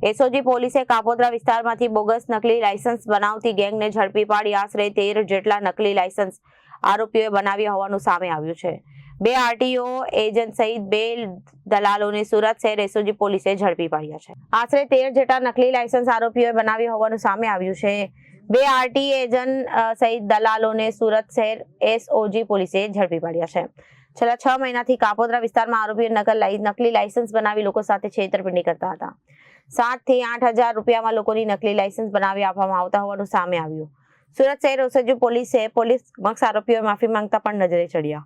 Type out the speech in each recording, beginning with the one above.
SOG પોલીસે કાપોદ્રા વિસ્તારમાંથી bogus નકલી લાયસન્સ બનાવતી ગેંગને ઝડપી પાડી આશરે 13 જેટલા નકલી લાયસન્સ આરોપીઓએ બનાવ્યા હોવાનું સામે આવ્યું છે। 2 આરટીઓ એજન્ટ સહિત 2 દલાલોને સુરત શહેર એસઓજી પોલીસે ઝડપી પાડ્યા છે। આશરે 13 જેટલા નકલી લાયસન્સ આરોપીઓએ બનાવ્યા હોવાનું સામે આવ્યું છે। 2 આરટી એજન્ટ સહિત દલાલોને સુરત શહેર એસઓજી પોલીસે ઝડપી પાડ્યા છે। છેલ્લા 6 મહિનાથી કાપોદ્રા વિસ્તારમાં આરોપીઓ નકલી લાયસન્સ બનાવી લોકો સાથે છેતરપિંડી કરતા હતા। 7 થી 8 હજાર રૂપિયામાં લોકોની નકલી લાયસન્સ બનાવી આપવામાં આવતા હોવાનું સામે આવ્યું। સુરત શહેર એસઓજી પોલીસે પોલીસ સમક્ષ આરોપીઓએ માફી માંગતા પણ નજરે ચડ્યા।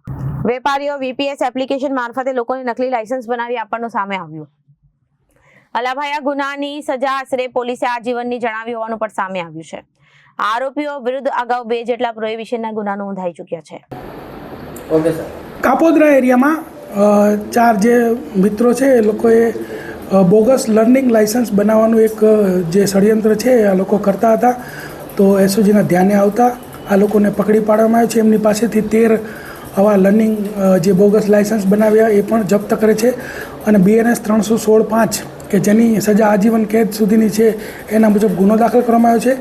વેપારીઓ વીપીએસ એપ્લિકેશન મારફતે લોકોને નકલી લાયસન્સ બનાવી આપવાનું સામે આવ્યું। અલાભાઈ આ ગુનાની સજા આશરે પોલીસે આજીવનની જણાવી હોવાનું પણ સામે આવ્યું છે। આરોપીઓ વિરુદ્ધ અગાઉ 2 જેટલા પ્રોહિબિશનના ગુના નોંધાઈ ચૂક્યા છે। ઓકે સર, કાપોદ્રા એરિયામાં 4 જે મિત્રો છે એ લોકોએ બોગસ લર્નિંગ લાયસન્સ બનાવવાનું એક જે ષડયંત્ર છે આ લોકો કરતા હતા। તો એસઓજીના ધ્યાને આવતા આ લોકોને પકડી પાડવામાં આવ્યા છે। એમની પાસેથી 13 આવા લર્નિંગ જે બોગસ લાયસન્સ બનાવ્યા એ પણ જપ્ત કરે છે અને બીએનએસ 316(5) કે જેની સજા આજીવન કેદ સુધીની છે એના મુજબ ગુનો દાખલ કરવામાં આવ્યો છે।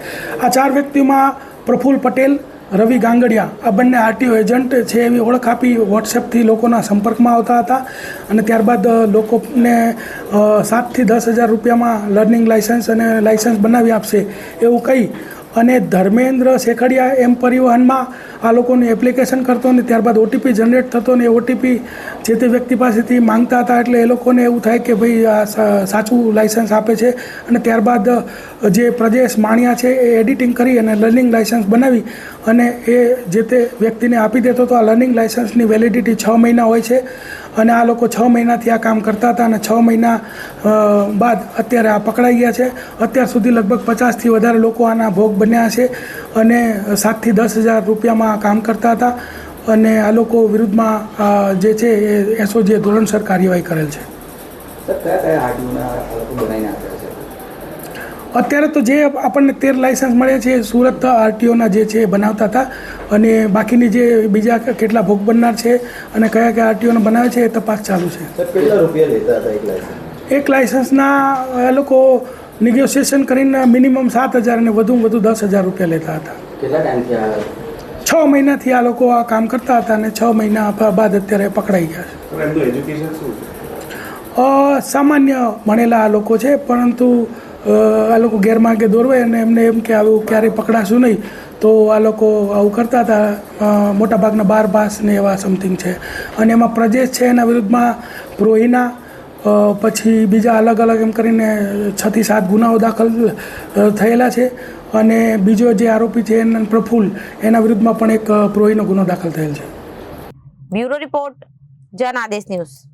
આ 4 વ્યક્તિઓમાં પ્રફુલ્લ પટેલ, રવિ ગાંગડિયા આ બંને આરટીઓ એજન્ટ છે એવી ઓળખ આપી વોટ્સએપથી લોકોના સંપર્કમાં આવતા હતા અને ત્યારબાદ લોકોને 7 થી 10 હજાર રૂપિયામાં લર્નિંગ લાયસન્સ અને લાયસન્સ બનાવી આપશે એવું કહી અને ધર્મેન્દ્ર શેખડિયા એમ પરિવહનમાં આ લોકોની એપ્લિકેશન કરતો અને ત્યારબાદ ઓટીપી જનરેટ થતો અને એ ઓટીપી જે તે વ્યક્તિ પાસેથી માંગતા હતા એટલે એ લોકોને એવું થાય કે ભાઈ આ સાચું લાયસન્સ આપે છે અને ત્યારબાદ જે પ્રજેશ માણિયા છે એ એડિટિંગ કરી અને લર્નિંગ લાયસન્સ બનાવી અને એ જે તે વ્યક્તિને આપી દેતો તો આ લર્નિંગ લાયસન્સની વેલિડિટી 6 મહિના હોય છે અને આ લોકો 6 મહિનાથી આ કામ કરતા હતા અને 6 મહિના બાદ અત્યારે આ પકડાઈ ગયા છે। અત્યાર સુધી લગભગ 50થી વધારે લોકો આના ભોગ બન્યા છે અને 7 થી 10 હજાર રૂપિયામાં કામ કરતા હતા અને આ લોકો વિરુદ્ધમાં જે છે એ એસઓજીએ ધોરણસર કાર્યવાહી કરેલ છે। સર કયા આરટીઓના આ લોકો બનાવીને આપ્યા છે? અત્યારે તો જે આપણને 13 લાયસન્સ મળ્યા છે એ સુરત આરટીઓના જે છે એ બનાવતા હતા અને બાકીની જે બીજા કેટલા ભોગ બનનાર છે અને કયા કયા આરટીઓને બનાવે છે એ તપાસ ચાલુ છે। સર કેટલા રૂપિયા લેતા હતા એક લાયસન્સ? એક લાયસન્સના એ લોકો નેગોશિએશન કરીને મિનિમમ 7,000 અને વધુમાં વધુ 10,000 રૂપિયા લેતા હતા। કેટલા ટાઈમથી આ 6 મહિનાથી આ લોકો આ કામ કરતા હતા અને 6 મહિના બાદ અત્યારે પકડાઈ ગયા છે। એમનું એજ્યુકેશન શું છે? સામાન્ય ભણેલા આ લોકો છે પરંતુ આ લોકો ગેરમાર્ગે દોરવાય અને એમને એમ કે આવું ક્યારેય પકડાશું નહીં તો આ લોકો આવું કરતા હતા। મોટાભાગના 12 પાસ ને એવા સમથિંગ છે અને એમાં પ્રજેશ છે એના વિરુદ્ધમાં પ્રોહિના પછી બીજા અલગ અલગ એમ કરીને 6 થી 7 ગુનાઓ દાખલ થયેલા છે અને બીજો જે આરોપી છે એના પ્રફુલ્લ એના વિરુદ્ધમાં પણ એક પ્રોહીનો ગુનો દાખલ થયેલ છે। Bureau report Janadesh news.